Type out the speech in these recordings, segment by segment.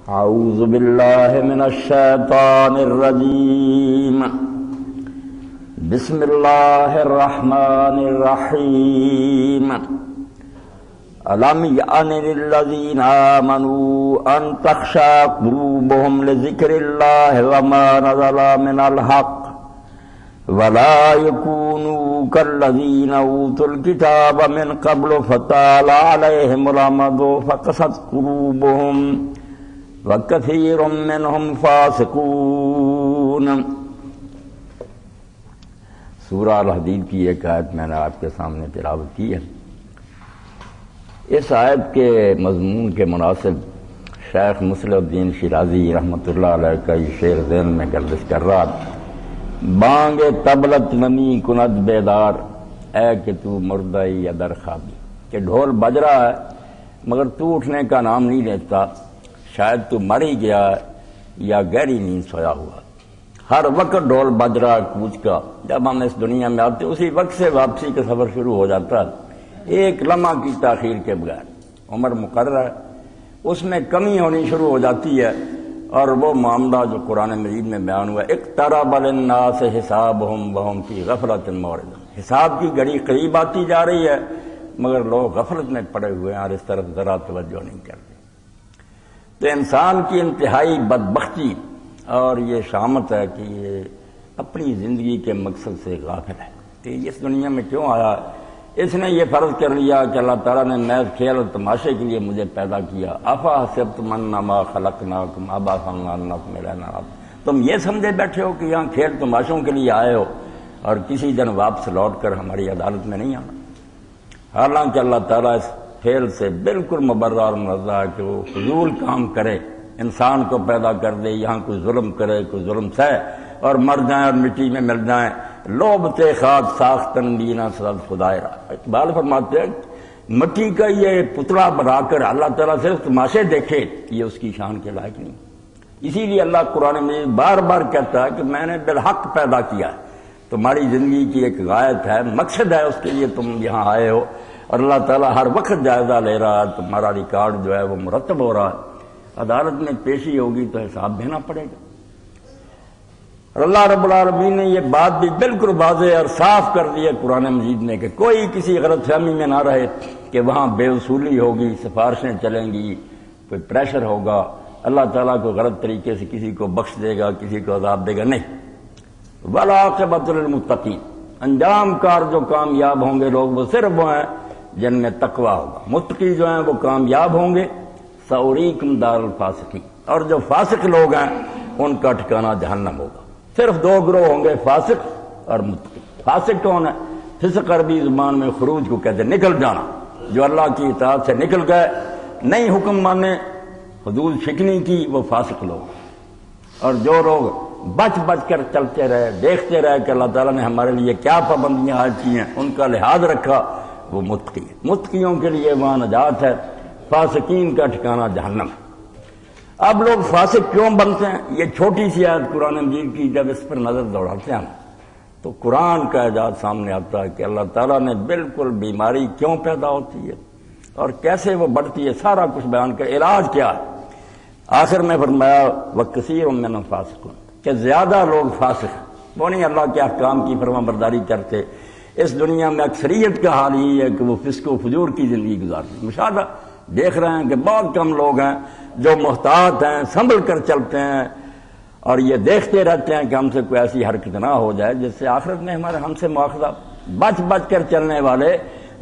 اعوذ باللہ من الشیطان الرجیم بسم اللہ الرحمن الرحیم الم یأن للذین آمنوا ان تخشع قلوبهم لذکر اللہ وما نزل من الحق ولا يكونوا كالذين اوتوا الكتاب من قبل فطال عليهم الامد فقست قلوبهم وكثير منهم فاسقون۔ سورہ الحدید کی ایک آیت میں نے آپ کے سامنے تلاوت کی ہے۔ اس آیت کے مضمون کے مناسب شیخ مصلح الدین شیرازی رحمۃ اللہ علیہ کا یہ شعر ذہن میں گردش کر رہا تھا۔ بانگ طبلت نمی کند بیدار اے کہ تو مردئی ادر خوابی، کہ ڈھول بج رہا ہے مگر تو اٹھنے کا نام نہیں لیتا، شاید تو مر ہی گیا یا گہری نیند سویا ہوا۔ ہر وقت ڈھول بج رہا کوچ کا، جب ہم اس دنیا میں آتے اسی وقت سے واپسی کا سفر شروع ہو جاتا ہے، ایک لمحہ کی تاخیر کے بغیر۔ عمر مقرر ہے، اس میں کمی ہونی شروع ہو جاتی ہے، اور وہ معاملہ جو قرآن مجید میں بیان ہوا، اقترب للناس حسابهم وهم فی غفلۃ معرضون، حساب کی گھڑی قریب آتی جا رہی ہے مگر لوگ غفلت میں پڑے ہوئے ہیں اور اس طرف ذرا توجہ نہیں کرتے۔ تو انسان کی انتہائی بدبختی اور یہ شامت ہے کہ یہ اپنی زندگی کے مقصد سے غافل ہے کہ یہ اس دنیا میں کیوں آیا۔ اس نے یہ فرض کر لیا کہ اللہ تعالیٰ نے محض کھیل اور تماشے کے لیے مجھے پیدا کیا۔ افا حسبتم انما خلقناکم عبثا وانکم الینا لا ترجعون، تم یہ سمجھے بیٹھے ہو کہ یہاں کھیل تماشوں کے لیے آئے ہو اور کسی دن واپس لوٹ کر ہماری عدالت میں نہیں آنا۔ حالانکہ اللہ تعالیٰ اس کھیل سے بالکل مبرہ اور منزہ ہے کہ وہ فضول کام کرے، انسان کو پیدا کر دے، یہاں کوئی ظلم کرے، کوئی ظلم سہے اور مر جائیں اور مٹی میں مل جائیں۔ لوبتے خاک ساختن دینا سد خدائے را، اقبال فرماتے ہیں مٹی کا یہ پتلا بنا کر اللہ تعالیٰ صرف تماشے دیکھے، یہ اس کی شان کے لائق نہیں۔ اسی لیے اللہ قرآن میں بار بار کہتا ہے کہ میں نے بالحق پیدا کیا ہے، تمہاری زندگی کی ایک غایت ہے، مقصد ہے، اس کے لیے تم یہاں آئے ہو، اور اللہ تعالیٰ ہر وقت جائزہ لے رہا ہے، تمہارا ریکارڈ جو ہے وہ مرتب ہو رہا ہے، عدالت میں پیشی ہوگی تو حساب دینا پڑے گا۔ اور اللہ رب العالمین نے یہ بات بھی بالکل واضح اور صاف کر دی ہے قرآن مجید میں کہ کوئی کسی غلط فہمی میں نہ رہے کہ وہاں بے اصولی ہوگی، سفارشیں چلیں گی، کوئی پریشر ہوگا، اللہ تعالیٰ کو غلط طریقے سے کسی کو بخش دے گا، کسی کو عذاب دے گا، نہیں۔ والعاقبۃ للمتقین، انجام کار جو کامیاب ہوں گے لوگ وہ صرف وہ ہیں جن میں تقوی ہوگا، متقی جو ہیں وہ کامیاب ہوں گے۔ سأریکم دار الفاسقین، اور جو فاسق لوگ ہیں ان کا ٹھکانہ جہنم ہوگا۔ صرف دو گروہ ہوں گے، فاسق اور متقی۔ فاسق کون ہے؟ فسق عربی زبان میں خروج کو کہتے ہیں، نکل جانا، جو اللہ کی اطاعت سے نکل گئے، نہیں حکم مانے، حدود شکنی کی، وہ فاسق لوگ۔ اور جو لوگ بچ بچ کر چلتے رہے، دیکھتے رہے کہ اللہ تعالیٰ نے ہمارے لیے کیا پابندیاں عائد کی ہیں، ان کا لحاظ رکھا، وہ متقی ہے۔ متقیوں کے لیے وہاں نجات ہے، فاسقین کا ٹھکانہ جہنم ہے۔ اب لوگ فاسق کیوں بنتے ہیں؟ یہ چھوٹی سی آیت قرآن مجید کی جب اس پر نظر دوڑاتے ہیں تو قرآن کا اعجاز سامنے آتا ہے کہ اللہ تعالیٰ نے بالکل بیماری کیوں پیدا ہوتی ہے اور کیسے وہ بڑھتی ہے، سارا کچھ بیان کا علاج کیا ہے۔ آخر میں فرمایا وَكَثِيرٌ مِّنْهُمْ فَاسِقُونَ، کہ زیادہ لوگ فاسق ہیں، وہ نہیں اللہ کے احکام کی فرما برداری کرتے۔ اس دنیا میں اکثریت کا حال یہی ہے کہ وہ فسق و فجور کی زندگی گزارتے ہیں۔ مشاہدہ دیکھ رہے ہیں کہ بہت کم لوگ ہیں جو محتاط ہیں، سنبھل کر چلتے ہیں اور یہ دیکھتے رہتے ہیں کہ ہم سے کوئی ایسی حرکت نہ ہو جائے جس سے آخرت میں ہم سے مواخذہ۔ بچ بچ کر چلنے والے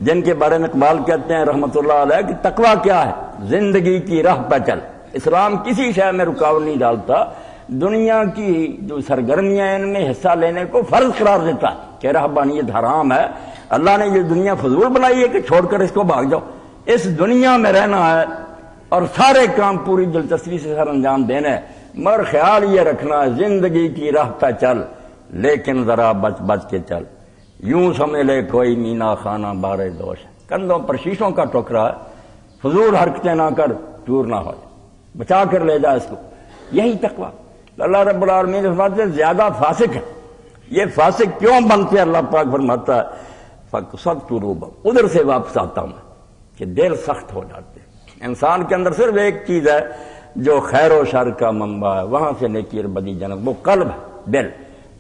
جن کے بارے میں اقبال کہتے ہیں رحمۃ اللہ علیہ کہ تقویٰ کیا ہے؟ زندگی کی راہ پہ چل۔ اسلام کسی شے میں رکاوٹ نہیں ڈالتا، دنیا کی جو سرگرمیاں ہیں ان میں حصہ لینے کو فرض قرار دیتا ہے کہ رہبانیت حرام ہے، اللہ نے یہ دنیا فضول بنائی ہے کہ چھوڑ کر اس کو بھاگ جاؤ۔ اس دنیا میں رہنا ہے اور سارے کام پوری دلچسپی سے سر انجام دینا ہے، مگر خیال یہ رکھنا ہے زندگی کی راہ پہ چل، لیکن ذرا بچ بچ کے چل۔ یوں سمجھ لے کوئی مینا خانہ بارے دوش، کندھوں پر شیشوں کا ٹوکرا ہے، فضول حرکتیں نہ کر، چور نہ ہو جائے، بچا کر لے جا اس کو۔ یہی تقویٰ۔ اللہ رب العالمین فرماتے ہیں زیادہ فاسق ہے۔ یہ فاسق کیوں بنتے ہیں؟ اللہ پاک فرماتا ہے فَقَسَتْ قُلُوبُهُمْ، ادھر سے واپس آتا ہوں کہ دل سخت ہو جاتے ہیں۔ انسان کے اندر صرف ایک چیز ہے جو خیر و شر کا منبع ہے، وہاں سے نیکی اور بدی جنم، وہ قلب ہے، دل۔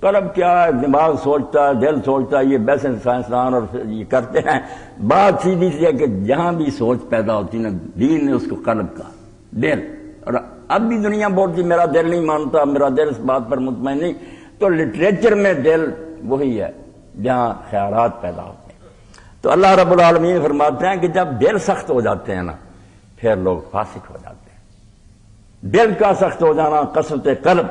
قلب کیا ہے؟ دماغ سوچتا ہے، دل سوچتا ہے، یہ ویسے سائنسدان اور یہ کرتے ہیں۔ بات سیدھی سی ہے کہ جہاں بھی سوچ پیدا ہوتی ہے نا، دین نے اس کو قلب کا، دل۔ اور اب بھی دنیا بولتی میرا دل نہیں مانتا، میرا دل اس بات پر مطمئن نہیں، تو لٹریچر میں دل وہی ہے جہاں خیالات پیدا ہوتے ہیں۔ تو اللہ رب العالمین فرماتے ہیں کہ جب دل سخت ہو جاتے ہیں نا، پھر لوگ فاسق ہو جاتے ہیں۔ دل کا سخت ہو جانا، قسوت قلب۔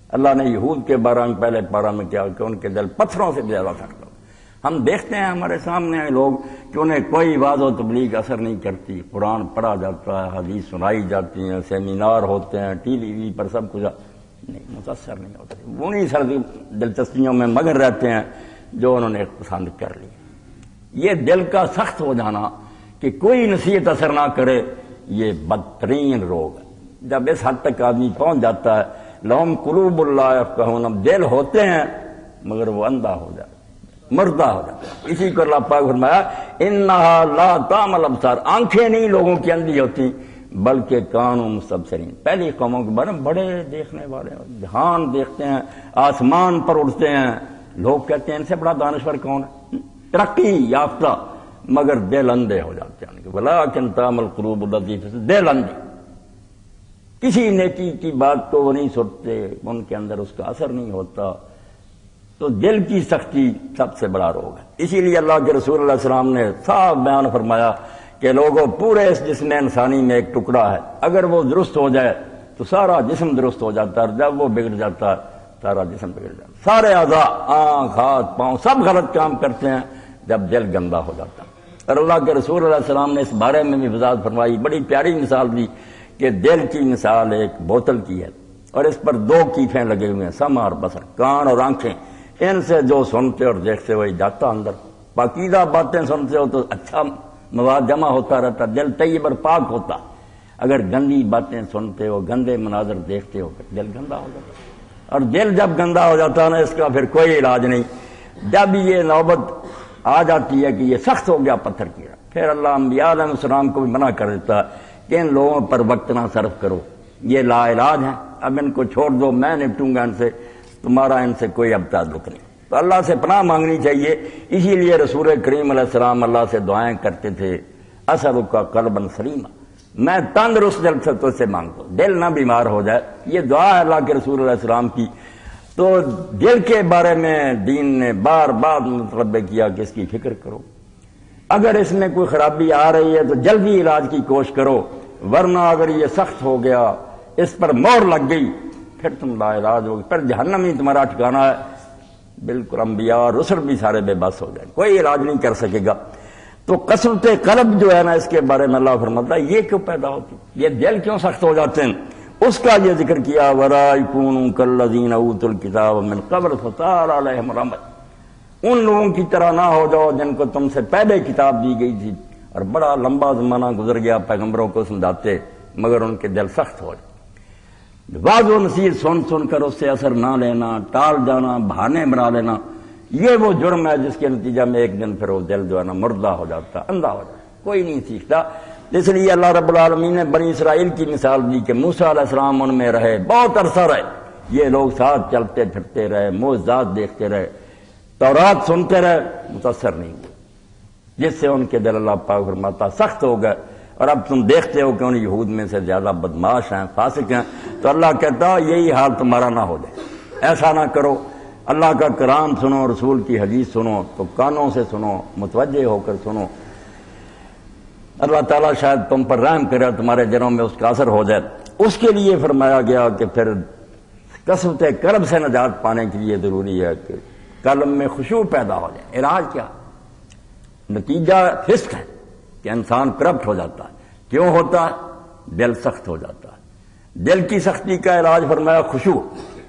اللہ نے یہود کے بارے میں پہلے پارہ میں کیا کہ ان کے دل پتھروں سے زیادہ سخت ہو۔ ہم دیکھتے ہیں ہمارے سامنے ہیں لوگ کہ انہیں کوئی واعظ و تبلیغ اثر نہیں کرتی، قرآن پڑھا جاتا ہے، حدیث سنائی جاتی ہیں، سیمینار ہوتے ہیں، ٹی وی پر سب کچھ، نہیں متاثر نہیں ہوتے۔ انہیں سر دلچسپیوں میں مگن رہتے ہیں جو انہوں نے پسند کر لی۔ یہ دل کا سخت ہو جانا کہ کوئی نصیحت اثر نہ کرے، یہ بدترین روگ ہے۔ جب اس حد تک آدمی پہنچ جاتا ہے، لہم قلوب لا یفقہون، دل ہوتے ہیں مگر وہ اندھا ہو جائے، مردہ ہو جاتا ہے۔ اسی کو اللہ پاک فرمایا انہا لا تعمی الابصار، آنکھیں نہیں لوگوں کی اندھی ہوتی بلکہ کانوں مستبصرین۔ پہلی قوموں کے بارے میں بڑے دیکھنے والے ہیں، جہان دیکھتے ہیں، آسمان پر اڑتے ہیں، لوگ کہتے ہیں ان سے بڑا دانشور کون ہے، ترقی یافتہ، مگر دل اندھے ہو جاتے ہیں۔ ولکن تعمی القلوب التی فی الصدور، دل اندھے، کسی نیکی کی بات کو وہ نہیں سنتے، ان کے اندر اس کا اثر نہیں ہوتا۔ تو دل کی سختی سب سے بڑا روگ ہے۔ اسی لیے اللہ کے رسول اللہ علیہ السلام نے صاف بیان فرمایا کہ لوگوں پورے اس جسم انسانی میں ایک ٹکڑا ہے، اگر وہ درست ہو جائے تو سارا جسم درست ہو جاتا ہے، اور جب وہ بگڑ جاتا ہے سارا جسم بگڑ جاتا ہے۔ سارے اعضاء، آنکھ، ہاتھ، پاؤں سب غلط کام کرتے ہیں جب دل گندا ہو جاتا ہے۔ اور اللہ کے رسول اللہ علیہ السلام نے اس بارے میں بھی وضاحت فرمائی، بڑی پیاری مثال دی کہ دل کی مثال ایک بوتل کی ہے اور اس پر دو کیفیں لگے ہوئے ہیں، سمع اور بصر، کان اور آنکھیں۔ ان سے جو سنتے اور دیکھتے ہوئے جاتا اندر، پاکیزہ باتیں سنتے ہو تو اچھا مواد جمع ہوتا رہتا، دل طیب اور پاک ہوتا۔ اگر گندی باتیں سنتے ہو، گندے مناظر دیکھتے ہو، دل گندا ہو جاتا۔ اور دل جب گندا ہو جاتا ہے نا، اس کا پھر کوئی علاج نہیں۔ جب یہ نوبت آ جاتی ہے کہ یہ سخت ہو گیا پتھر کی، پھر اللہ انبیاء علیہ السلام کو بھی منع کر دیتا کہ ان لوگوں پر وقت نہ صرف کرو، یہ لا علاج ہیں، اب ان کو چھوڑ دو، میں نپٹوں گا ان سے، تمہارا ان سے کوئی اب تعلق نہیں۔ تو اللہ سے پناہ مانگنی چاہیے۔ اسی لیے رسول کریم علیہ السلام اللہ سے دعائیں کرتے تھے، اسألک قلبا سلیما، میں تندرست دل سے تجھ سے مانگتا ہوں، دل نہ بیمار ہو جائے۔ یہ دعا ہے اللہ کے رسول علیہ السلام کی۔ تو دل کے بارے میں دین نے بار بار مطلب کیا کہ اس کی فکر کرو، اگر اس میں کوئی خرابی آ رہی ہے تو جلدی علاج کی کوشش کرو، ورنہ اگر یہ سخت ہو گیا، اس پر مور لگ گئی، پھر تم لا علاج ہوگی، پھر جہنم ہی تمہارا ٹھکانہ ہے۔ بالکل انبیاء اور رسل بھی سارے بے بس ہو جائیں، کوئی علاج نہیں کر سکے گا۔ تو قسوت قلب جو ہے نا، اس کے بارے میں اللہ فرماتا ہے یہ کیوں پیدا ہوتی، یہ دل کیوں سخت ہو جاتے ہیں، اس کا یہ ذکر کیا وَلَا يَكُونُوا كَالَّذِينَ أُوتُوا الْكِتَابَ مِنْ قَبْلُ فَطَالَ عَلَيْهِمُ الْأَمَدُ، ان لوگوں کی طرح نہ ہو جاؤ جن کو تم سے پہلے کتاب دی گئی تھی اور بڑا لمبا زمانہ گزر گیا پیغمبروں کو سمجھاتے، مگر ان کے دل سخت ہو جائے۔ واضح و نصیحت سن سن کر اس سے اثر نہ لینا، ٹال جانا، بہانے بنا لینا، یہ وہ جرم ہے جس کے نتیجہ میں ایک دن پھر وہ دل جو ہے نا مردہ ہو جاتا، اندھا ہو جاتا، کوئی نہیں سیکھتا۔ اس لیے اللہ رب العالمین نے بنی اسرائیل کی مثال دی کہ موسیٰ علیہ السلام ان میں رہے، بہت عرصہ رہے، یہ لوگ ساتھ چلتے پھرتے رہے، معجزات دیکھتے رہے، تورات سنتے رہے، متاثر نہیں ہوئے، جس سے ان کے دل اللہ پاک فرماتا سخت ہو گئے۔ اور اب تم دیکھتے ہو کہ ان یہود میں سے زیادہ بدماش ہیں، فاسق ہیں، تو اللہ کہتا یہی حال تمہارا نہ ہو جائے، ایسا نہ کرو۔ اللہ کا کلام سنو، رسول کی حدیث سنو تو کانوں سے سنو، متوجہ ہو کر سنو، اللہ تعالیٰ شاید تم پر رحم کرے، تمہارے دلوں میں اس کا اثر ہو جائے۔ اس کے لیے فرمایا گیا کہ پھر قسوت قلب سے نجات پانے کے لیے ضروری ہے کہ قلب میں خشوع پیدا ہو جائے۔ علاج کیا؟ نتیجہ فسق ہے کہ انسان کرپٹ ہو جاتا ہے۔ کیوں ہوتا ہے؟ دل سخت ہو جاتا ہے۔ دل کی سختی کا علاج فرمایا خشوع،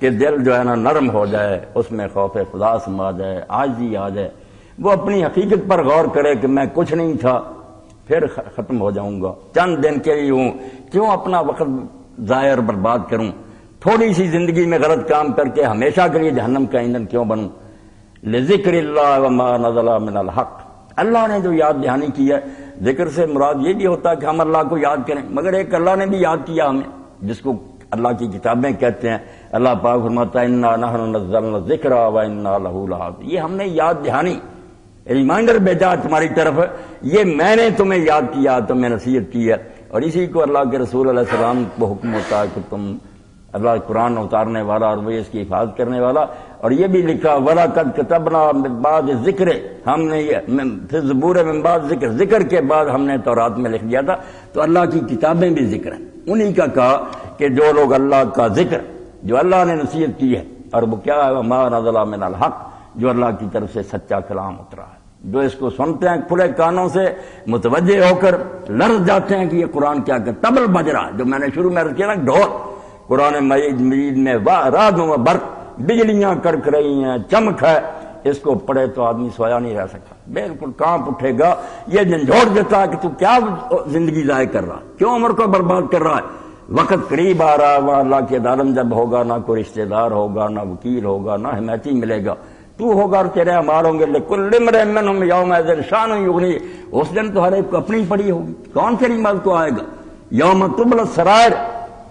کہ دل جو ہے نا نرم ہو جائے، اس میں خوف خدا سما جائے، عاجزی آ جائے، وہ اپنی حقیقت پر غور کرے کہ میں کچھ نہیں تھا، پھر ختم ہو جاؤں گا، چند دن کے لیے ہوں، کیوں اپنا وقت ضائع اور برباد کروں، تھوڑی سی زندگی میں غلط کام کر کے ہمیشہ کے لیے جہنم کا ایندھن کیوں بنوں۔ لذکر اللہ وما نزل من الحق، اللہ نے جو یاد دہانی کی ہے، ذکر سے مراد یہ بھی ہوتا ہے کہ ہم اللہ کو یاد کریں، مگر ایک اللہ نے بھی یاد کیا ہمیں، جس کو اللہ کی کتابیں کہتے ہیں. اللہ پاک فرماتا ہے انا نحن نزلنا الذکر و انا لہ لحافظون. یہ ہم نے یاد دہانی ریمائنڈر بھیجا تمہاری طرف، یہ میں نے تمہیں یاد کیا، تمہیں نصیحت کی ہے. اور اسی کو اللہ کے رسول علیہ السلام کو حکم ہوتا ہے کہ تم اللہ قرآن اتارنے والا اور وہ اس کی حفاظت کرنے والا. اور یہ بھی لکھا وَلَقَدْ كَتَبْنَا مِن بَعْدِ الذِّكْرِ، ہم نے فِي الزُّبُورِ مِن بَعْدِ الذِّكْرِ، ذکر کے بعد ہم نے تورات میں لکھ دیا تھا. تو اللہ کی کتابیں بھی ذکر ہیں. انہی کا کہا کہ جو لوگ اللہ کا ذکر، جو اللہ نے نصیحت کی ہے، اور وہ کیا ہے وَمَا نَزَلَ مِنَ الْحَقِّ، جو اللہ کی طرف سے سچا کلام اترا ہے، جو اس کو سنتے ہیں کھلے کانوں سے متوجہ ہو کر لرز جاتے ہیں کہ یہ قرآن کیا کہ طبل بج رہا ہے. جو میں نے شروع میں کیا نا ڈھول، قرآن مجید میں رعد و برق، بجلیاں کڑک رہی ہیں، چمک ہے، اس کو پڑھے تو آدمی سویا نہیں رہ سکتا، بالکل کانپ اٹھے گا. یہ جھنجھوڑ دیتا ہے کہ تو کیا زندگی ضائع کر رہا ہے، کیوں عمر کو برباد کر رہا ہے. وقت قریب آ رہا ہے، وہاں اللہ کے عالم جب ہوگا، نہ کوئی رشتہ دار ہوگا، نہ وکیل ہوگا، نہ حمایتی ملے گا، تو ہوگا اور تیرے اعمال ہوں گے. لِكُلِّ امْرِئٍ مِّنْهُمْ يَوْمَئِذٍ شَأْنٌ يُغْنِيهِ، اس دن تو ہر ایک کو اپنی پڑی ہوگی، کون تیری مدد کو آئے گا. یوم تبلی السرائر،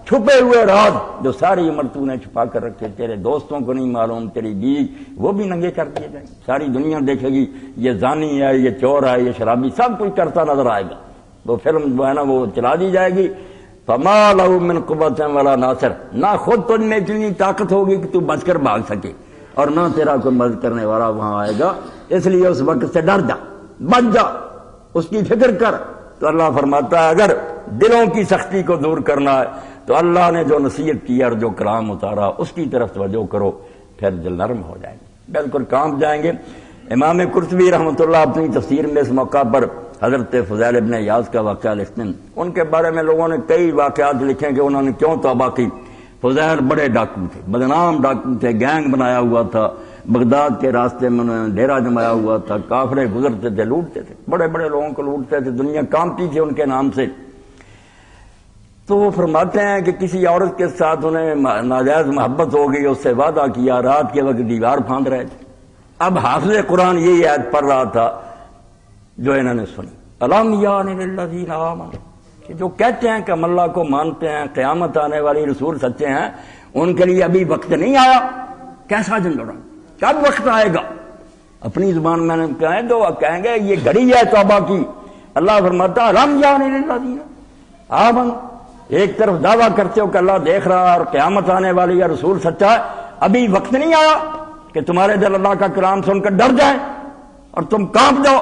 چھپے ہوئے راز جو ساری عمر تو نے چھپا کر رکھے، تیرے دوستوں کو نہیں معلوم، تیری بیوی، وہ بھی ننگے کر دیے جائیں گے. ساری دنیا دیکھے گی یہ زانی ہے، یہ چور ہے، یہ شرابی، سب کچھ کرتا نظر آئے گا. وہ فلم جو ہے نا وہ چلا دی جائے گی. فَمَا لَهُ مِنْ قُوَّةٍ وَلَا نَاصِرٍ، نہ خود تجھ میں اتنی طاقت ہوگی کہ تو بچ کر بھاگ سکے، اور نہ تیرا کوئی مدد کرنے والا وہاں آئے گا. اس لیے اس وقت سے ڈر جا، بچ جا، اس کی فکر کر. تو اللہ فرماتا ہے اگر دلوں کی سختی کو دور کرنا ہے تو اللہ نے جو نصیحت کی اور جو کلام اتارا اس کی طرف توجہ کرو، پھر دل نرم ہو جائیں گے، بالکل کانپ جائیں گے. امام قرطبی رحمۃ اللہ اپنی تفسیر میں اس موقع پر حضرت فضیل ابن عیاض کا واقعہ لکھتے ہیں. ان کے بارے میں لوگوں نے کئی واقعات لکھے کہ انہوں نے کیوں توبہ کی. فضیل بڑے ڈاکو تھے، بدنام ڈاکو تھے، گینگ بنایا ہوا تھا، بغداد کے راستے میں انہوں نے ڈیرا جمایا ہوا تھا، کافرے گزرتے تھے، لوٹتے تھے، بڑے بڑے لوگوں کو لوٹتے تھے، دنیا کانپتی تھی ان کے نام سے. تو وہ فرماتے ہیں کہ کسی عورت کے ساتھ انہیں ناجائز محبت ہو گئی، اس سے وعدہ کیا، رات کے وقت دیوار پھاند رہے تھے. اب حافظ قرآن یہی آیت پڑھ رہا تھا جو انہوں نے سنی، الم یعن للذین آمنوا، کہ جو کہتے ہیں کہ ہم اللہ کو مانتے ہیں، قیامت آنے والی، رسول سچے ہیں، ان کے لیے ابھی وقت نہیں آیا. کیسا جھنجھوڑا، کب وقت آئے گا؟ اپنی زبان میں نے کہا تو کہیں گے یہ گھڑی ہے توبہ کی. اللہ فرماتا الم یعن للذین آمنوا، ایک طرف دعویٰ کرتے ہو کہ اللہ دیکھ رہا اور قیامت آنے والی ہے، رسول سچا ہے، ابھی وقت نہیں آیا کہ تمہارے دل اللہ کا کلام سن کر ڈر جائیں اور تم کانپ جاؤ.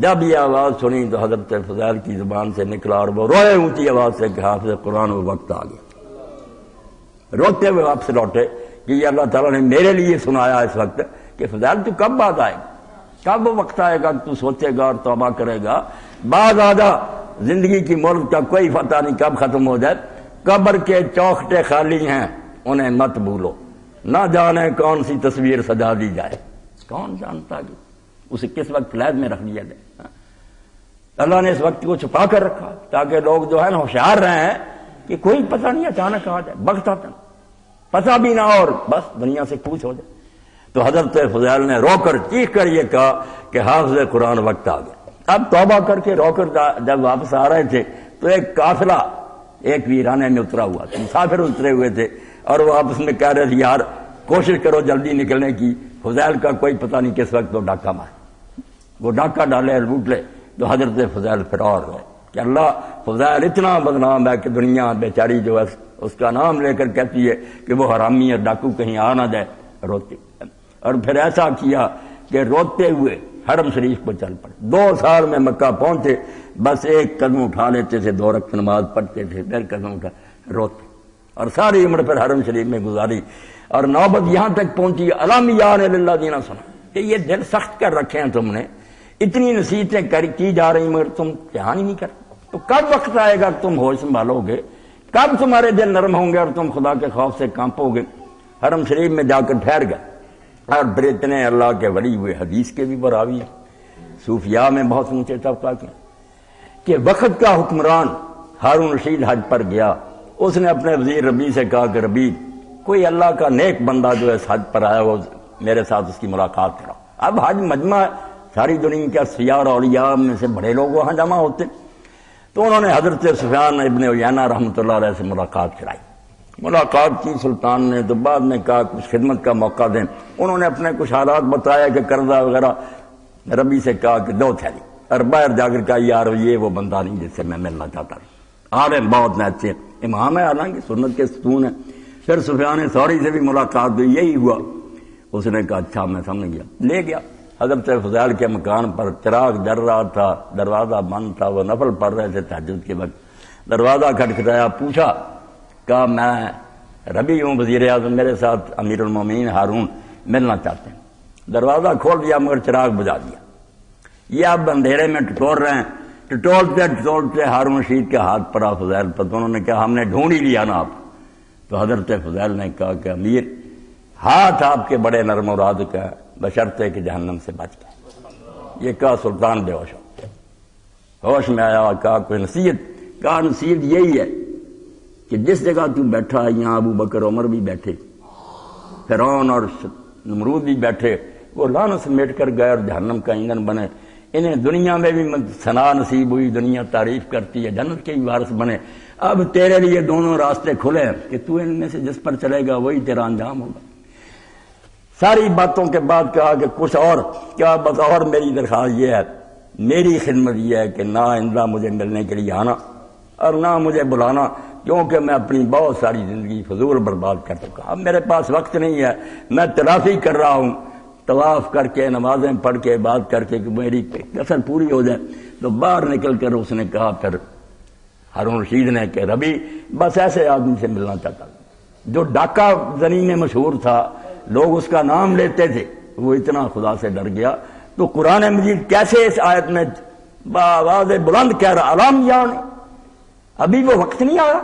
جب یہ آواز سنی تو حضرت فضیل کی زبان سے نکلا اور وہ روئے اونچی آواز سے کہ حافظ قرآن وہ وقت آ گیا. روتے ہوئے واپس لوٹے کہ یہ اللہ تعالیٰ نے میرے لیے سنایا اس وقت کہ فضیل تو کب بات آئے گا، کب وہ وقت آئے گا کہ تو سوچے گا اور توبہ کرے گا. بعد آدھا زندگی کی ملک کا کوئی فتح نہیں کب ختم ہو جائے. قبر کے چوکھٹے خالی ہیں، انہیں مت بھولو، نہ جانے کون سی تصویر سجا دی جائے، کون جانتا کہ اسے کس وقت فلیٹ میں رکھ دیا جائے. اللہ نے اس وقت کو چھپا کر رکھا تاکہ لوگ جو ہے نا ہوشیار رہے ہیں کہ کوئی پتہ نہیں اچانک آ جائے، وقت آتا پتہ بھی نہ اور بس دنیا سے کوچ ہو جائے. تو حضرت فضیل نے رو کر چیخ کر یہ کہا کہ حافظ قرآن وقت آ گیا. اب توبہ کر کے رو کر جب واپس آ رہے تھے تو ایک قافلہ ایک ویرانے میں اترا ہوا تھا، مسافر اترے ہوئے تھے اور وہ آپس میں کہہ رہے تھے یار کوشش کرو جلدی نکلنے کی، فضیل کا کوئی پتہ نہیں کس وقت وہ ڈاکہ مارے، وہ ڈاکہ ڈالے لوٹ لے. تو حضرت فضیل فرار ہوئے کہ اللہ فضیل اتنا بدنام ہے کہ دنیا بیچاری جو ہے اس کا نام لے کر کہتی ہے کہ وہ حرامی اور ڈاکو کہیں آ نہ جائے. روتے اور پھر ایسا کیا کہ روتے ہوئے حرم شریف کو چل پڑے. 2 سال میں مکہ پہنچے، بس ایک قدم اٹھا لیتے تھے، 2 رکعت نماز پڑھتے تھے، پھر قدم اٹھا روتے، اور ساری عمر پھر حرم شریف میں گزاری. اور نوبت یہاں تک پہنچی الم یعن للذین سنا کہ یہ دل سخت کر رکھے ہیں تم نے، اتنی نصیحتیں کی جا رہی مگر تم دھیان ہی نہیں کرتے. تو کب وقت آئے گا تم ہوش سنبھالو گے، کب تمہارے دل نرم ہوں گے اور تم خدا کے خوف سے کانپو گے. حرم شریف میں جا کر ٹھہر گئے اور پھر اتنے اللہ کے ولی ہوئے، حدیث کے بھی براوی ہیں، صوفیاء میں بہت اونچے طبقہ کے، کہ وقت کا حکمران ہارون رشید حج پر گیا. اس نے اپنے وزیر ربیع سے کہا کہ ربیع کوئی اللہ کا نیک بندہ جو ہے حج پر آیا وہ میرے ساتھ اس کی ملاقات کرا. اب حج مجمع ساری دنیا کے صفیاء اور اولیاء میں سے بڑے لوگ وہاں جمع ہوتے. تو انہوں نے حضرت سفیان ابن عیینہ رحمۃ اللہ علیہ سے ملاقات کرائی. ملاقات کی سلطان نے تو بعد میں کہا کچھ خدمت کا موقع دیں. انہوں نے اپنے کچھ حالات بتایا کہ قرضہ وغیرہ. ربی سے کہا کہ دو تھیلی، اور باہر جا کر کہا یار یہ وہ بندہ نہیں جس سے میں ملنا چاہتا ہوں. عالم بہت اچھے امام ہے، حالانکہ سنت کے ستون ہے. پھر سفیان ثوری سے بھی ملاقات ہوئی، یہی ہوا. اس نے کہا اچھا میں سمجھ گیا. لے گیا حضرت فضیل کے مکان پر. چراغ جل رہا تھا، دروازہ بند تھا، وہ نفل پڑھ رہے تھے تہجد کے وقت. دروازہ کھٹکھٹایا، پوچھا، کہا میں ربی ہوں وزیر اعظم، میرے ساتھ امیر المومنین ہارون ملنا چاہتے ہیں. دروازہ کھول دیا مگر چراغ بجھا دیا. یہ اب اندھیرے میں ٹٹول رہے ہیں. ٹٹولتے ہارون رشید کے ہاتھ پڑا فضیل پر. تو انہوں نے کہا ہم نے ڈھونڈ ہی لیا نا آپ. تو حضرت فضیل نے کہا کہ امیر ہاتھ آپ کے بڑے نرم و نازک ہے، بشرطے کہ جہنم سے بچ گئے. یہ کہا سلطان بے ہوش ہو گیا. ہوش میں آیا، کہا کوئی نصیحت؟ کہا نصیحت یہی ہے کہ جس جگہ تو بیٹھا ہے یہاں ابو بکر عمر بھی بیٹھے، فرعون اور نمرود بھی بیٹھے، وہ لعنت سمیٹ کر گئے اور جہنم کا ایندھن بنے. انہیں دنیا میں بھی ثنا نصیب ہوئی، دنیا تعریف کرتی ہے، جنت کے بھی وارث بنے. اب تیرے لیے دونوں راستے کھلے ہیں کہ تو ان میں سے جس پر چلے گا وہی تیرا انجام ہوگا. ساری باتوں کے بعد کہا کہ کچھ اور کیا بطور میری درخواست یہ ہے، میری خدمت یہ ہے کہ نہ آئندہ مجھے ملنے کے لیے آنا اور نہ مجھے بلانا، کیونکہ میں اپنی بہت ساری زندگی فضول برباد کر چکا. اب میرے پاس وقت نہیں ہے، میں تلافی کر رہا ہوں، طواف کر کے نمازیں پڑھ کے بات کر کے کہ میری کسر پوری ہو جائے. تو باہر نکل کر اس نے کہا پھر ہارون رشید نے کہ ربی بس ایسے آدمی سے ملنا چاہتا جو ڈاکہ زنی میں مشہور تھا، لوگ اس کا نام لیتے تھے. وہ اتنا خدا سے ڈر گیا. تو قرآن مجید کیسے اس آیت میں بآواز بلند کہہ رہا علام جان، ابھی وہ وقت نہیں آیا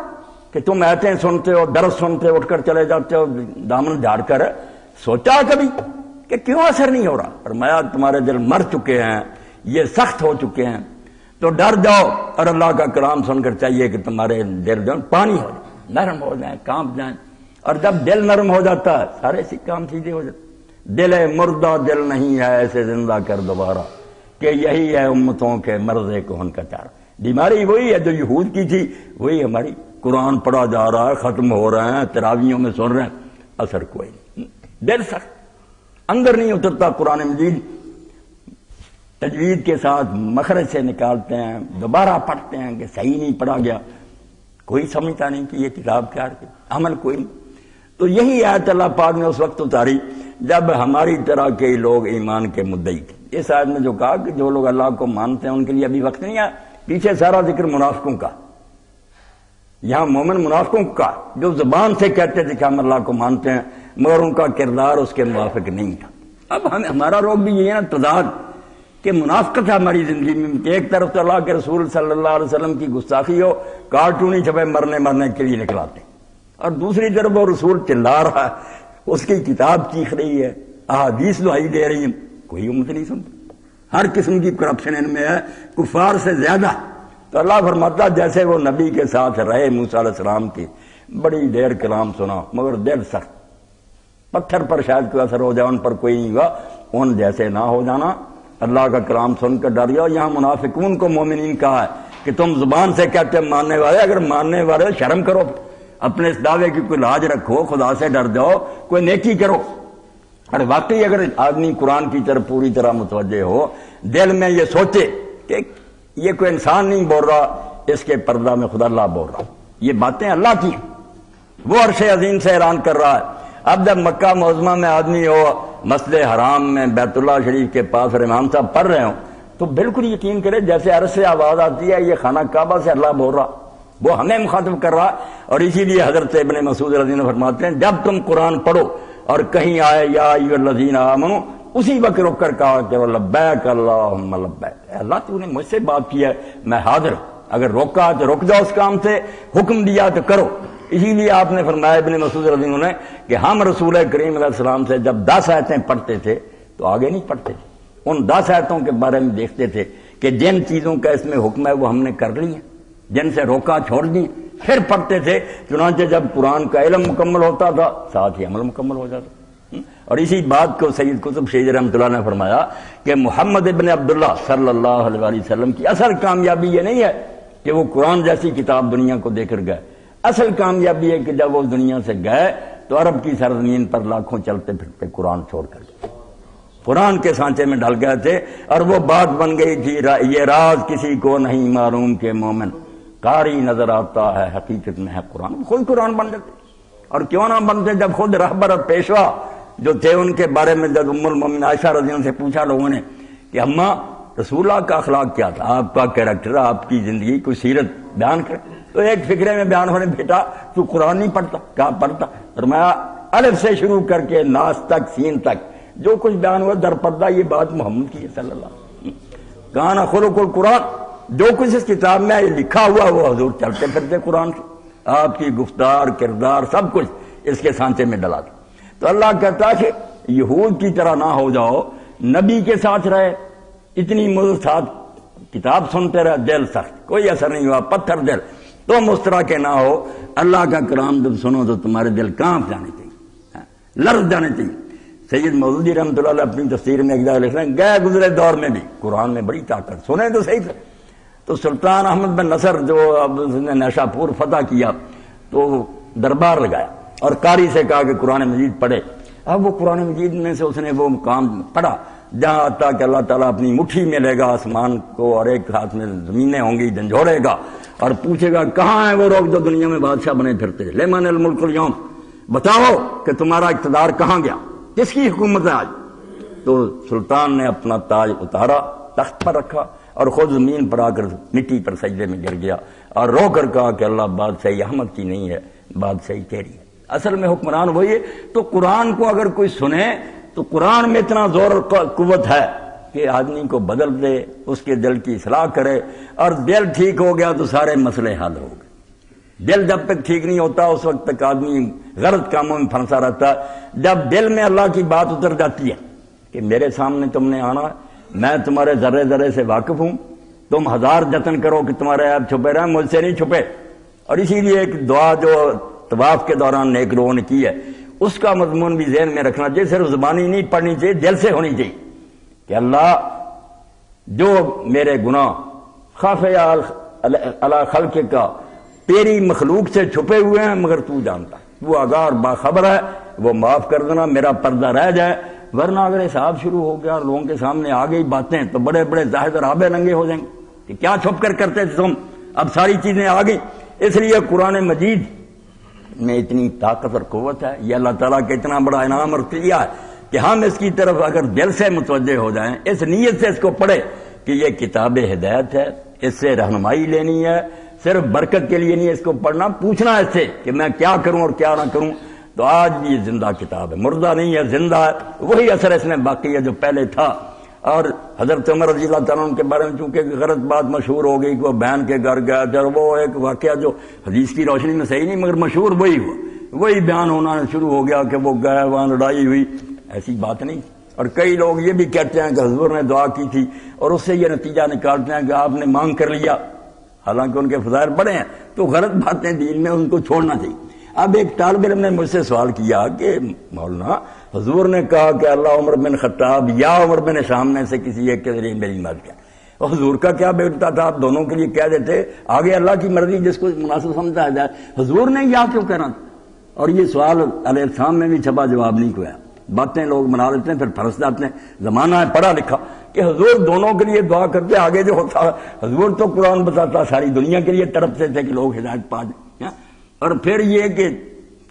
کہ تم ایتیں سنتے ہو، درس سنتے اٹھ کر چلے جاتے ہو دامن جھاڑ کر. سوچا کبھی کہ کیوں اثر نہیں ہو رہا؟ فرمایا تمہارے دل مر چکے ہیں، یہ سخت ہو چکے ہیں، تو ڈر جاؤ اور اللہ کا کلام سن کر چاہیے کہ تمہارے دل جو پانی ہو جائے، نرم ہو جائیں، کانپ جائیں. اور جب دل نرم ہو جاتا ہے سارے کام سیدھے ہو جاتے. دل مردہ دل نہیں ہے ایسے زندہ کر دوبارہ، کہ یہی ہے امتوں کے مرض کہن کا چارہ. بیماری وہی ہے جو یہود کی تھی، وہی ہماری. قرآن پڑھا جا رہا ہے، ختم ہو رہے ہیں، تراویحوں میں سن رہے ہیں، اثر کوئی نہیں. دل سخت، اندر نہیں اترتا. قرآن مجید تجوید کے ساتھ مخرج سے نکالتے ہیں، دوبارہ پڑھتے ہیں کہ صحیح نہیں پڑھا گیا. کوئی سمجھتا نہیں کہ یہ کتاب کیا ہے، عمل کوئی نہیں. تو یہی آیت اللہ پاک نے اس وقت اتاری جب ہماری طرح کے لوگ ایمان کے مدعی تھے. اس آیت میں جو کہا کہ جو لوگ اللہ کو مانتے ہیں ان کے لیے ابھی وقت نہیں آیا. پیچھے سارا ذکر منافقوں کا، یہاں مومن منافقوں کا جو زبان سے کہتے تھے کہ ہم اللہ کو مانتے ہیں مگر ان کا کردار اس کے موافق نہیں تھا. اب ہمارا روگ بھی یہ ہے نا تضاد کہ منافقت ہے ہماری زندگی میں کہ ایک طرف تو اللہ کے رسول صلی اللہ علیہ وسلم کی گستاخی ہو، کارٹونی چھپے مرنے کے لیے نکلاتے، اور دوسری طرف وہ رسول چلا رہا ہے، اس کی کتاب چیخ رہی ہے، احادیث دہائی دے رہی ہیں، کوئی امت نہیں سنتا. ہر قسم کی کرپشن ان میں ہے، کفار سے زیادہ. تو اللہ فرماتا جیسے وہ نبی کے ساتھ رہے موسیٰ علیہ السلام کی بڑی دیر کلام سنا مگر دل سخت، پتھر پر شاید کوئی اثر ہو جائے، ان پر کوئی نہیں ہوا، ان جیسے نہ ہو جانا. اللہ کا کلام سن کر ڈر جاؤ. یہاں منافقون کو مومنین کہا ہے کہ تم زبان سے کہتے ماننے والے، اگر ماننے والے شرم کرو، اپنے اس دعوے کی کوئی لاج رکھو، خدا سے ڈر جاؤ، کوئی نیکی کرو. اور واقعی اگر آدمی قرآن کی طرف پوری طرح متوجہ ہو، دل میں یہ سوچے کہ یہ کوئی انسان نہیں بول رہا، اس کے پردہ میں خدا اللہ بول رہا، یہ باتیں اللہ کی ہیں، وہ عرش عظیم سے اعلان کر رہا ہے. اب جب مکہ معظمہ میں آدمی ہو، مسجد حرام میں بیت اللہ شریف کے پاس اور امام صاحب پڑھ رہے ہوں تو بالکل یقین کرے جیسے عرش سے آواز آتی ہے یہ خانہ کعبہ سے اللہ بول رہا، وہ ہمیں مخاطب کر رہا. اور اسی لیے حضرت ابن مسعود رضی اللہ عنہ فرماتے ہیں جب تم قرآن پڑھو اور کہیں آئے یا ایھا الذین آمنوا، اسی وقت رک کر کہا کہ لبیک اللہم لبیک، اللہ تو نے مجھ سے بات کی ہے، میں حاضر ہوں. اگر روکا تو رک جاؤ اس کام سے، حکم دیا تو کرو. اسی لیے آپ نے فرمایا ابن مسعود رضی اللہ عنہ نے کہ ہم رسول کریم علیہ السلام سے جب 10 آیتیں پڑھتے تھے تو آگے نہیں پڑھتے تھے، ان 10 آیتوں کے بارے میں دیکھتے تھے کہ جن چیزوں کا اس میں حکم ہے وہ ہم نے کر لی ہیں، جن سے روکا چھوڑ دی، پھر پڑھتے تھے. چنانچہ جب قرآن کا علم مکمل ہوتا تھا ساتھ ہی عمل مکمل ہو جاتا. اور اسی بات کو سید قطب شیخ رحمۃ اللہ نے فرمایا کہ محمد ابن عبداللہ صلی اللہ علیہ وسلم کی اصل کامیابی یہ نہیں ہے کہ وہ قرآن جیسی کتاب دنیا کو دے کر گئے۔ اصل کامیابی ہے کہ جب وہ دنیا سے گئے تو عرب کی سرزمین پر لاکھوں چلتے پھرتے قرآن چھوڑ کر گئے، قرآن کے سانچے میں ڈل گئے تھے، اور وہ بات بن گئی تھی یہ راز کسی کو نہیں معلوم کہ مومن قاری نظر آتا ہے حقیقت میں ہے قرآن۔ خود قرآن بن جاتے، اور کیوں نہ بنتے جب خود رہبر اور پیشوا جو تھے ان کے بارے میں جب ام المومنین عائشہ رضی اللہ عنہا سے پوچھا لوگوں نے کہ اماں رسول اللہ کا اخلاق کیا تھا، آپ کا کیریکٹر، آپ کی زندگی کوئی سیرت بیان کرے، تو ایک فکرے میں بیان ہونے بیٹا تو قرآن نہیں پڑھتا، کہا پڑھتا، فرمایا الف سے شروع کر کے ناس تک سین تک جو کچھ بیان ہوا در پردہ یہ بات محمد کی ہے صلی اللہ علیہ وسلم۔ کہاں خلق القرآن، جو کچھ اس کتاب میں لکھا ہوا وہ حضور چلتے پھرتے قرآن سے، آپ کی گفتار کردار سب کچھ اس کے سانچے میں ڈلا تھا۔ تو اللہ کہتا ہے کہ یہود کی طرح نہ ہو جاؤ، نبی کے ساتھ رہے، اتنی مدت ساتھ کتاب سنتے رہے، دل سخت کوئی اثر نہیں ہوا، پتھر دل، تم اس طرح کے نہ ہو۔ اللہ کا کلام جب سنو تو تمہارے دل کانپ جانے چاہیے، لرز جانے چاہیے۔ سید مودودی رحمۃ اللہ علیہ اپنی تفسیر میں ایک جگہ لکھ رہے ہیں گئے گزرے دور میں بھی قرآن میں بڑی طاقت، سنیں تو صحیح تھا۔ تو سلطان احمد بن نصر جو اب اس نے نیشا پور فتح کیا تو دربار لگایا اور قاری سے کہا کہ قرآن مجید پڑھے۔ اب وہ قرآن مجید میں سے اس نے وہ مقام پڑھا جہاں آتا کہ اللہ تعالیٰ اپنی مٹھی میں لے گا آسمان کو اور ایک ہاتھ میں زمینیں ہوں گی، جھنجھوڑے گا اور پوچھے گا کہاں ہیں وہ لوگ جو دنیا میں بادشاہ بنے پھرتے، لمن الملک اليوم، بتاؤ کہ تمہارا اقتدار کہاں گیا، کس کی حکومت ہے آج؟ تو سلطان نے اپنا تاج اتارا، تخت پر رکھا اور خود زمین پر آ کر مٹی پر سجدے میں گر گیا اور رو کر کہا کہ اللہ بادشاہی احمد کی نہیں ہے، بادشاہی تیری ہے، اصل میں حکمران وہی ہے۔ تو قرآن کو اگر کوئی سنے تو قرآن میں اتنا زور اور قوت ہے کہ آدمی کو بدل دے، اس کے دل کی اصلاح کرے، اور دل ٹھیک ہو گیا تو سارے مسئلے حل ہو گئے۔ دل جب تک ٹھیک نہیں ہوتا اس وقت تک آدمی غلط کاموں میں پھنسا رہتا ہے۔ جب دل میں اللہ کی بات اتر جاتی ہے کہ میرے سامنے تم نے آنا، میں تمہارے ذرے ذرے سے واقف ہوں، تم ہزار جتن کرو کہ تمہارے عیب چھپے رہیں، مجھ سے نہیں چھپے۔ اور اسی لیے ایک دعا جو طواف کے دوران نیک لوگوں نے کی ہے اس کا مضمون بھی ذہن میں رکھنا چاہیے، صرف زبانی نہیں پڑھنی چاہیے، دل سے ہونی چاہیے کہ اللہ جو میرے گناہ خافیہ علی خلق کا تیری مخلوق سے چھپے ہوئے ہیں مگر تو جانتا، تو آگاہ اور باخبر ہے، وہ معاف کر دینا، میرا پردہ رہ جائے، ورنہ اگر حساب شروع ہو گیا اور لوگوں کے سامنے آ گئی باتیں تو بڑے بڑے زاہد اور آبے ننگے ہو جائیں گے کہ کیا چھپ کر کرتے تھے تم، اب ساری چیزیں آ گئی۔ اس لیے قرآن مجید میں اتنی طاقت اور قوت ہے، یہ اللہ تعالیٰ کا اتنا بڑا انعام اور عطیہ ہے کہ ہم اس کی طرف اگر دل سے متوجہ ہو جائیں، اس نیت سے اس کو پڑھے کہ یہ کتاب ہدایت ہے، اس سے رہنمائی لینی ہے، صرف برکت کے لیے نہیں اس کو پڑھنا، پوچھنا اس سے کہ میں کیا کروں اور کیا نہ کروں۔ تو آج بھی یہ زندہ کتاب ہے، مردہ نہیں ہے، زندہ ہے، وہی اثر اس میں باقی ہے جو پہلے تھا۔ اور حضرت عمر رضی اللہ تعالیٰ عنہ کے بارے میں چونکہ غلط بات مشہور ہو گئی کہ وہ بہن کے گھر گیا تھا، وہ ایک واقعہ جو حدیث کی روشنی میں صحیح نہیں مگر مشہور وہی ہوا، وہی بیان ہونا شروع ہو گیا کہ وہ گئے وہاں لڑائی ہوئی، ایسی بات نہیں۔ اور کئی لوگ یہ بھی کہتے ہیں کہ حضور نے دعا کی تھی اور اس سے یہ نتیجہ نکالتے ہیں کہ آپ نے مانگ کر لیا، حالانکہ ان کے فضائل بڑے ہیں۔ تو غلط باتیں دین میں ان کو چھوڑنا چاہیے۔ اب ایک طالب علم نے مجھ سے سوال کیا کہ مولانا حضور نے کہا کہ اللہ عمر بن خطاب یا عمر بن شام میں سے کسی ایک کے ذریعے میری مدد کیا، اور حضور کا کیا بیٹتا تھا، آپ دونوں کے لیے کہہ دیتے، آگے اللہ کی مرضی جس کو مناسب سمجھا جائے، حضور نے یا کیوں کہنا تھا؟ اور یہ سوال علیہ السلام میں بھی چھپا جواب نہیں کویا، باتیں لوگ بنا لیتے ہیں پھر پھنس جاتے ہیں۔ زمانہ ہے پڑھا لکھا کہ حضور دونوں کے لیے دعا کرتے، آگے جو ہوتا حضور تو قرآن بتاتا ساری دنیا کے لیے تڑپتے تھے کہ لوگ ہدایت پا جائیں۔ اور پھر یہ کہ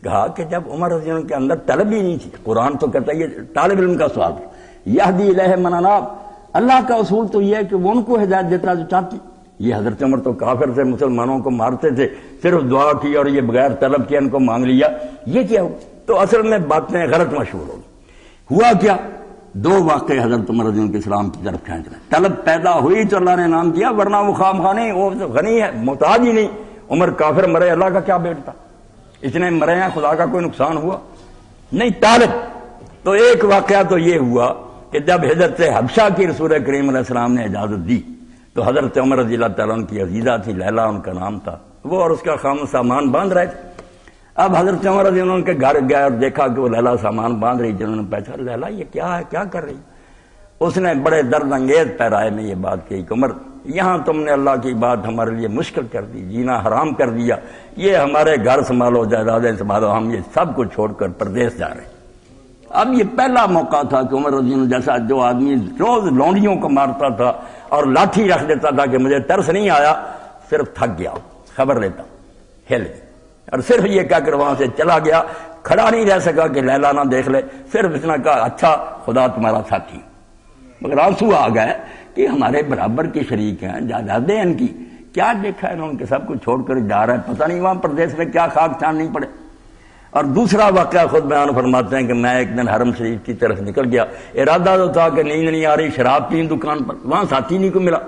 کہا کہ جب عمر رضی اللہ عنہ کے اندر طلب ہی نہیں تھی، قرآن تو کہتا ہے یہ طالب علم کا سوال تھا، یہدی الیہ من اناب، اللہ کا اصول تو یہ ہے کہ وہ ان کو ہدایت دیتا جو چاہتی۔ یہ حضرت عمر تو کافر سے مسلمانوں کو مارتے تھے، صرف دعا کی اور یہ بغیر طلب کیا ان کو مانگ لیا، یہ کیا ہو؟ تو اصل میں باتیں غلط مشہور ہو گئی۔ ہوا کیا؟ دو واقعے حضرت عمر رضی اللہ عنہ کے اسلام کی طرف کھینچ رہے، طلب پیدا ہوئی تو اللہ نے انعام دیا، ورنہ وہ خواہ نہیں، وہ غنی ہے، محتاج ہی نہیں۔ عمر کافر مرے، اللہ کا کیا بیٹتا، اتنے مرے ہیں، خدا کا کوئی نقصان ہوا نہیں، طالب۔ تو ایک واقعہ تو یہ ہوا کہ جب حضرت حبشہ کی رسول کریم علیہ السلام نے اجازت دی تو حضرت عمر رضی اللہ تعالیٰ عنہ کی عزیزہ تھی لیلا، ان کا نام تھا، وہ اور اس کا خامن سامان باندھ رہے تھے۔ اب حضرت عمر رضی اللہ عنہ کے گھر گیا اور دیکھا کہ وہ لیلا سامان باندھ رہی، جنہوں نے پوچھا لیلا یہ کیا ہے، کیا کر رہی؟ اس نے بڑے درد انگیز پیرائے میں یہ بات کہی کہ عمر یہاں تم نے اللہ کی بات ہمارے لیے مشکل کر دی، جینا حرام کر دیا، یہ ہمارے گھر سنبھالو، جائیدادیں سنبھالو، ہم یہ سب کو چھوڑ کر پردیس جا رہے ہیں۔ اب یہ پہلا موقع تھا کہ عمر رضی اللہ جیسا جو آدمی روز لونڈیوں کو مارتا تھا اور لاٹھی رکھ دیتا تھا کہ مجھے ترس نہیں آیا، صرف تھک گیا، خبر لیتا، ہل گیا، اور صرف یہ کہہ کر وہاں سے چلا گیا، کھڑا نہیں رہ سکا کہ لیلا نہ دیکھ لے، صرف اس نے کہا اچھا خدا تمہارا ساتھی، مگر آنسو آ گئے کہ ہمارے برابر کے شریک ہیں، جائیدادیں ان کی، کیا دیکھا ہے انہوں نے کہ سب کو چھوڑ کر جا رہا ہے، پتہ نہیں وہاں پردیس میں کیا خاک چھان نہیں پڑے۔ اور دوسرا واقعہ خود بیان فرماتے ہیں کہ میں ایک دن حرم شریف کی طرف نکل گیا، ارادہ تو تھا کہ نیند نہیں آ رہی، شراب پین دکان پر، وہاں ساتھی نہیں کو ملا،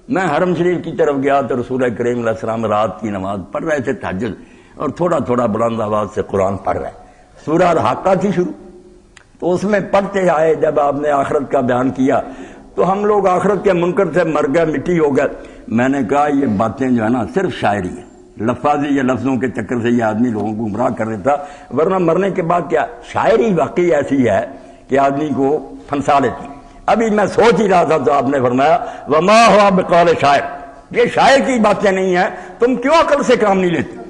میں حرم شریف کی طرف گیا تو رسول کریم علیہ السلام رات کی نماز پڑھ رہے تھے تہجد، اور تھوڑا تھوڑا بلند آواز سے قرآن پڑھ رہے، سورہ الحاقہ تھی شروع، تو اس میں پڑھتے آئے جب آپ نے آخرت کا بیان کیا تو ہم لوگ آخرت کے منکر سے مر گئے، مٹی ہو گئے۔ میں نے کہا یہ باتیں جو ہے نا صرف شاعری ہے، لفاظی یا لفظوں کے چکر سے یہ آدمی لوگوں کو گمراہ کر دیتا، ورنہ مرنے کے بعد کیا شاعری واقعی ایسی ہے کہ آدمی کو پھنسا لیتی۔ ابھی میں سوچ ہی رہا تھا تو آپ نے فرمایا وما ہوا بقول شاعر، یہ شاعر کی باتیں نہیں ہیں، تم کیوں عقل سے کام نہیں لیتے؟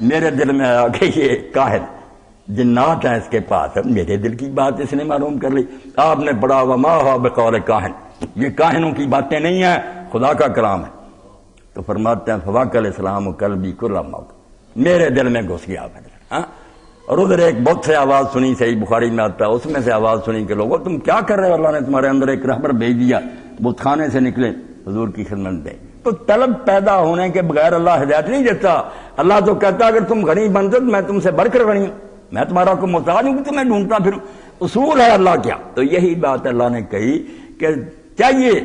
میرے دل میں آیا کہ یہ کاہن جنات ہیں اس کے پاس، میرے دل کی بات اس نے معلوم کر لی۔ آپ نے پڑھا وما ہوا بقول کاہن، یہ کاہنوں کی باتیں نہیں ہیں، خدا کا کلام ہے۔ تو فرماتے ہیں فواق علیہ السلام قلبی کل موت، میرے دل میں گھس گیا ہاں۔ اور ادھر ایک بہت سے آواز سنی، صحیح بخاری میں آتا ہے، اس میں سے آواز سنی کہ لوگوں تم کیا کر رہے ہو، اللہ نے تمہارے اندر ایک رہبر بھیج دیا، بت خانے سے نکلے حضور کی خدمت دے۔ تو طلب پیدا ہونے کے بغیر اللہ ہدایت نہیں دیتا، اللہ تو کہتا اگر تم غنی بنتے تو میں تم سے بڑھ کر غنی ہوں، میں تمہارا کوئی محتاج ہوں کہ تمہیں ڈھونڈتا پھروں، اصول ہے اللہ کیا۔ تو یہی بات اللہ نے کہی کہ چاہیے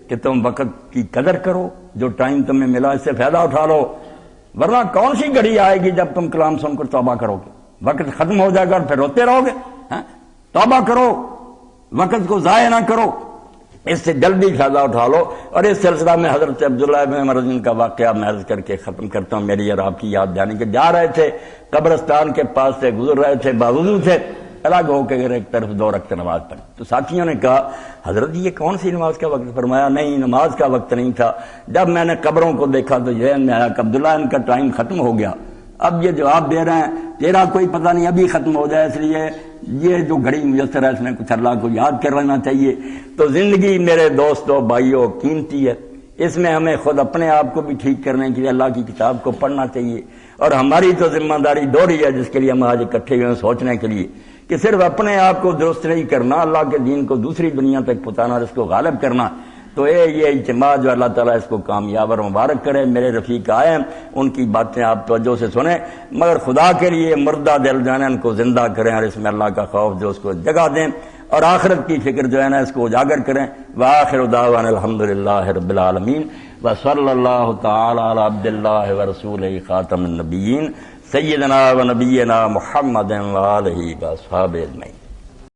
کہ تم وقت کی قدر کرو، جو ٹائم تمہیں ملا اس سے فائدہ اٹھا لو، ورنہ کون سی گھڑی آئے گی جب تم کلام سن کر توبہ کرو گے، وقت ختم ہو جائے گا اور پھر روتے رہو گے۔ توبہ کرو، وقت کو ضائع نہ کرو، اس سے جلدی فائدہ اٹھا لو۔ اور اس سلسلہ میں حضرت عبداللہ بن عمر کا واقعہ میں عرض کر کے ختم کرتا ہوں، میری اور آپ کی یاد دہانی کہ جا رہے تھے قبرستان کے پاس سے گزر رہے تھے، باوضو تھے، الگ ہو کے ایک طرف 2 رکعت نماز پڑھی، تو ساتھیوں نے کہا حضرت یہ کون سی نماز کا وقت؟ فرمایا نہیں نماز کا وقت نہیں تھا، جب میں نے قبروں کو دیکھا تو ذہن میں آیا کہ عبداللہ ان کا ٹائم ختم ہو گیا، اب یہ جواب دے رہے ہیں تیرا کوئی پتہ نہیں ابھی ختم ہو جائے، اس لیے یہ جو گھڑی میسر ہے اس میں کچھ اللہ کو یاد کر لینا چاہیے۔ تو زندگی میرے دوستوں بھائیوں قیمتی ہے، اس میں ہمیں خود اپنے آپ کو بھی ٹھیک کرنے کے لیے اللہ کی کتاب کو پڑھنا چاہیے، اور ہماری تو ذمہ داری دوہری ہے جس کے لیے ہم آج اکٹھے ہوئے ہیں سوچنے کے لیے کہ صرف اپنے آپ کو درست نہیں کرنا، اللہ کے دین کو دوسری دنیا تک پہنچانا اور اس کو غالب کرنا۔ تو یہ اجتماع جو اللہ تعالیٰ اس کو کامیاب اور مبارک کرے۔ میرے رفیق آئے ہیں، ان کی باتیں آپ توجہ سے سنیں، مگر خدا کے لیے مردہ دل جو ہے نا ان کو زندہ کریں، اور اس میں اللہ کا خوف جو اس کو جگہ دیں، اور آخرت کی فکر جو ہے نا اس کو اجاگر کریں۔ وآخر دعوانا الحمدللہ رب العالمین، وصلی اللہ تعالی علی عبد اللہ ورسولہ خاتم النبیین سیدنا و نبینا محمد و آلہ و اصحابہ اجمعین۔